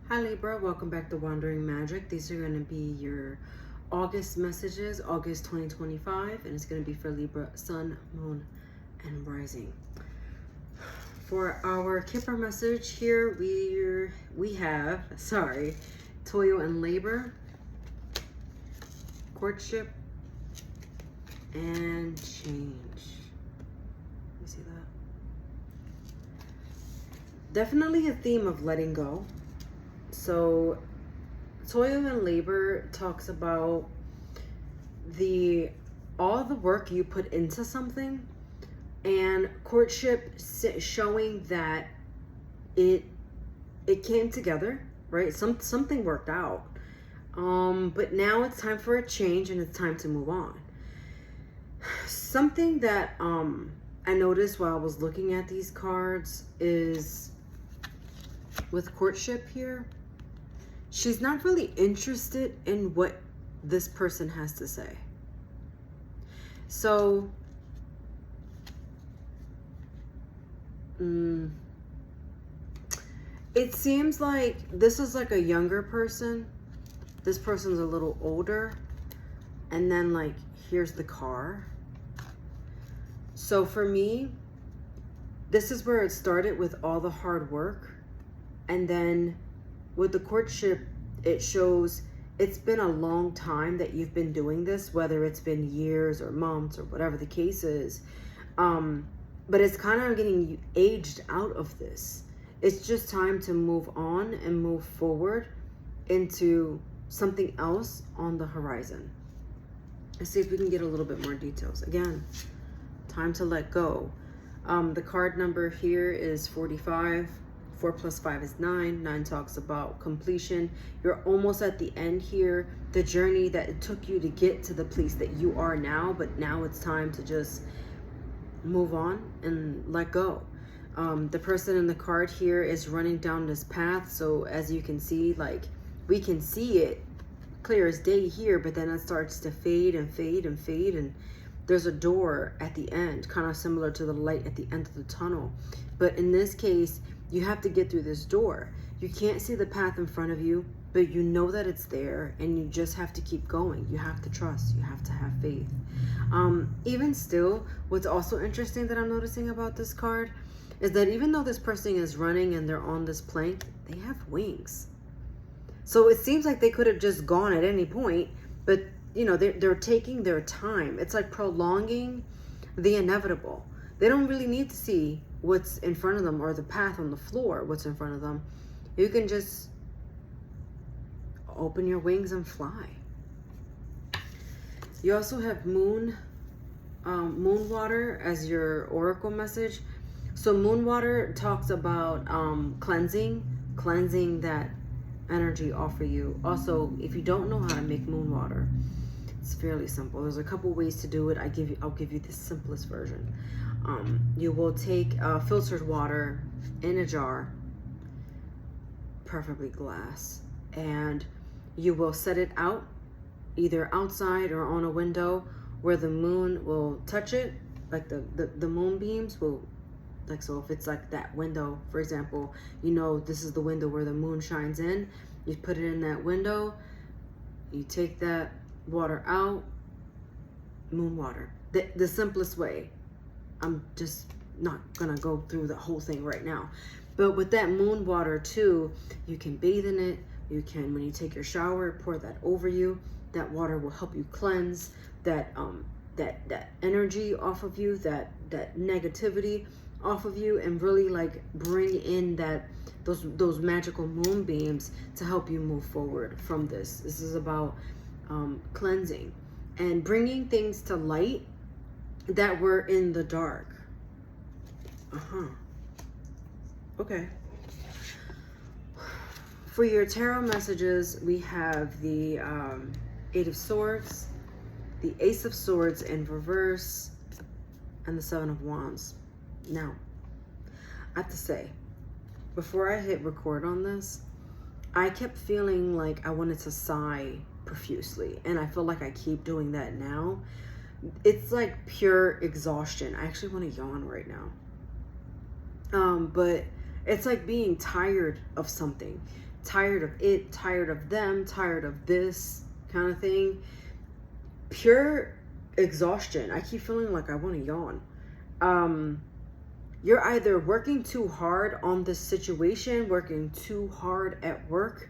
Hi Libra, welcome back to Wandering Magic. These are going to be your August messages, August 2025, and it's going to be for Libra, Sun, Moon, and Rising. For our Kipper message here, we have, toil and labor, courtship, and change. You see that? Definitely a theme of letting go. So toil and labor talks about all the work you put into something, and courtship showing that it came together, right? Something worked out. But now it's time for a change and it's time to move on. Something that I noticed while I was looking at these cards is with courtship here, she's not really interested in what this person has to say. So, it seems like this is like a younger person. This person's a little older. And then like, here's the car. So for me, this is where it started with all the hard work. And then with the courtship, it shows it's been a long time that you've been doing this, whether it's been years or months or whatever the case is. But it's kind of getting aged out of this. It's just time to move on and move forward into something else on the horizon. Let's see if we can get a little bit more details. Again, time to let go. The card number here is 45. 4 plus 5 is 9. 9 talks about completion. You're almost at the end here. The journey that it took you to get to the place that you are now, but now it's time to just move on and let go. The person in the card here is running down this path. So as you can see, like we can see it clear as day here, but then it starts to fade and fade and fade. And there's a door at the end, kind of similar to the light at the end of the tunnel. But in this case, you have to get through this door. You can't see the path in front of you, but you know that it's there, and you just have to keep going. You have to trust. You have to have faith. Even still, what's also interesting that I'm noticing about this card is that even though this person is running and they're on this plank, they have wings. So it seems like they could have just gone at any point, but you know, they're taking their time. It's like prolonging the inevitable. They don't really need to see what's in front of them or the path on the floor, what's in front of them. You can just open your wings and fly. You also have moon water as your oracle message. So moon water talks about cleansing that energy off of you. Also, if you don't know how to make moon water, it's fairly simple. There's a couple ways to do it. I'll give you the simplest version. You will take filtered water in a jar, preferably glass, and you will set it out either outside or on a window where the moon will touch it. Like the moonbeams will, like, so if it's like that window, for example, you know this is the window where the moon shines in. You put it in that window, you take that water out, moon water. The simplest way. I'm just not gonna go through the whole thing right now. But with that moon water too, you can bathe in it. You can, when you take your shower, pour that over you. That water will help you cleanse that energy off of you, that negativity off of you, and really like bring in those magical moonbeams to help you move forward from this. This is about cleansing and bringing things to light that were in the dark. Okay. For your tarot messages, we have the 8 of Swords, the Ace of Swords in reverse, and the 7 of Wands. Now, I have to say, before I hit record on this, I kept feeling like I wanted to sigh profusely, and I feel like I keep doing that now. It's like pure exhaustion. I actually want to yawn right now. But it's like being tired of something. tired of it, tired of them, tired of this kind of thing. Pure exhaustion. I keep feeling like I want to yawn. You're either working too hard on this situation, working too hard at work.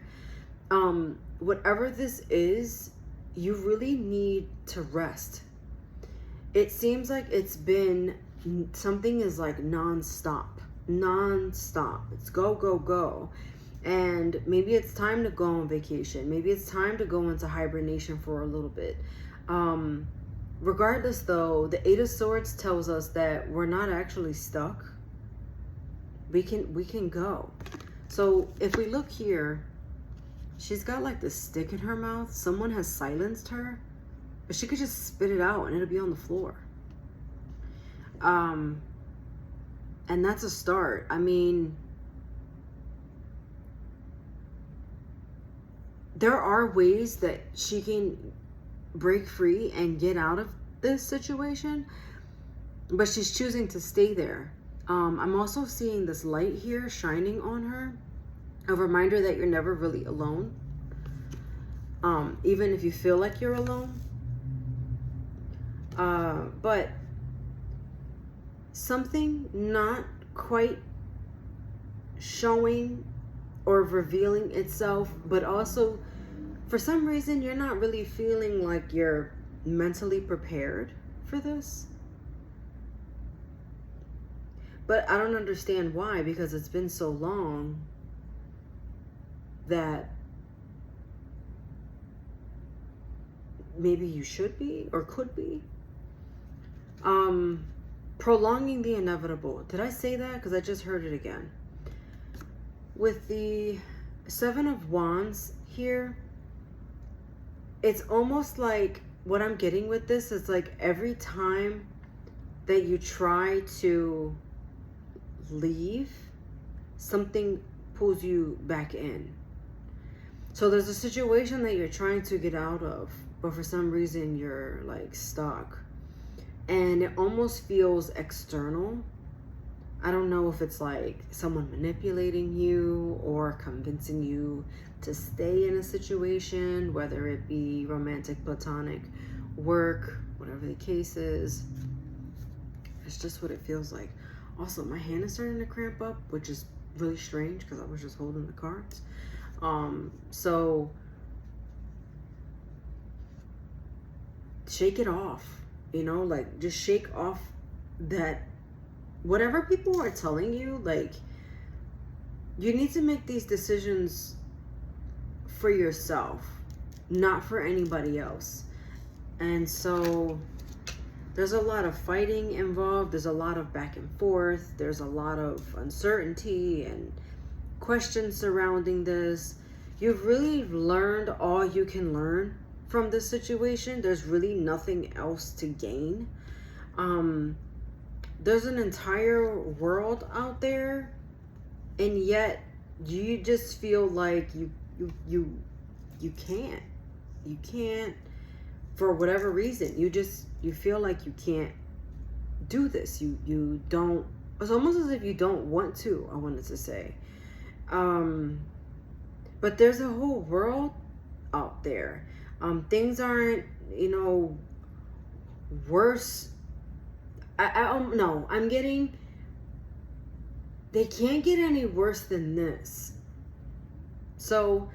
Whatever this is, you really need to rest. It seems like it's been, something is like nonstop. It's go, go, go. And maybe it's time to go on vacation. Maybe it's time to go into hibernation for a little bit. Regardless though, the Eight of Swords tells us that we're not actually stuck. We can go. So if we look here, she's got like this stick in her mouth. Someone has silenced her, but she could just spit it out and it'll be on the floor. And that's a start. I mean, there are ways that she can break free and get out of this situation, but she's choosing to stay there. I'm also seeing this light here shining on her, a reminder that you're never really alone, even if you feel like you're alone. But something not quite showing or revealing itself, but also for some reason you're not really feeling like you're mentally prepared for this. But I don't understand why, because it's been so long that maybe you should be or could be. Prolonging the inevitable. Did I say that? Because I just heard it again. With the Seven of Wands here, it's almost like what I'm getting with this is like every time that you try to leave, something pulls you back in. So there's a situation that you're trying to get out of, but for some reason you're like stuck. And it almost feels external. I don't know if it's like someone manipulating you or convincing you to stay in a situation, whether it be romantic, platonic, work, whatever the case is. It's just what it feels like. Also, my hand is starting to cramp up, which is really strange because I was just holding the cards. So shake it off, you know, like just shake off that whatever people are telling you. Like, you need to make these decisions for yourself, not for anybody else. And so there's a lot of fighting involved. There's a lot of back and forth. There's a lot of uncertainty and questions surrounding this. You've really learned all you can learn from this situation. There's really nothing else to gain. There's an entire world out there, and yet you just feel like you can't for whatever reason. You feel like you can't do this. You don't. It's almost as if you don't want to, I wanted to say. But there's a whole world out there. Things aren't, you know, worse. No, I'm getting, they can't get any worse than this. So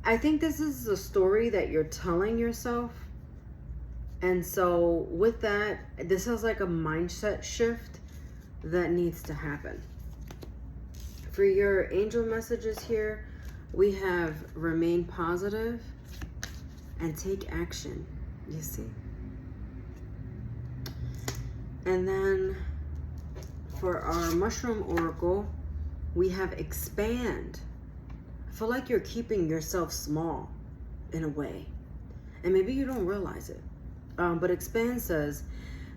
I think this is a story that you're telling yourself. And so with that, this is like a mindset shift that needs to happen. For your angel messages here, we have remain positive and take action, you see. And then for our mushroom oracle, we have expand. I feel like you're keeping yourself small in a way, and maybe you don't realize it. But expand says,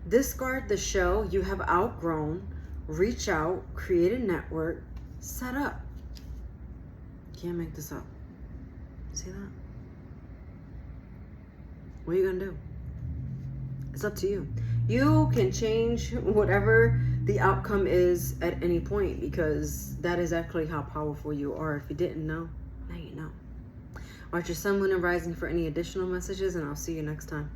discard the shell you have outgrown, reach out, create a network, set up. Can't make this up. See that? What are you gonna do? It's up to you. You can change whatever the outcome is at any point, because that is actually how powerful you are. If you didn't know, Now you know. Watch your sun, moon, and rising for any additional messages, and I'll see you next time.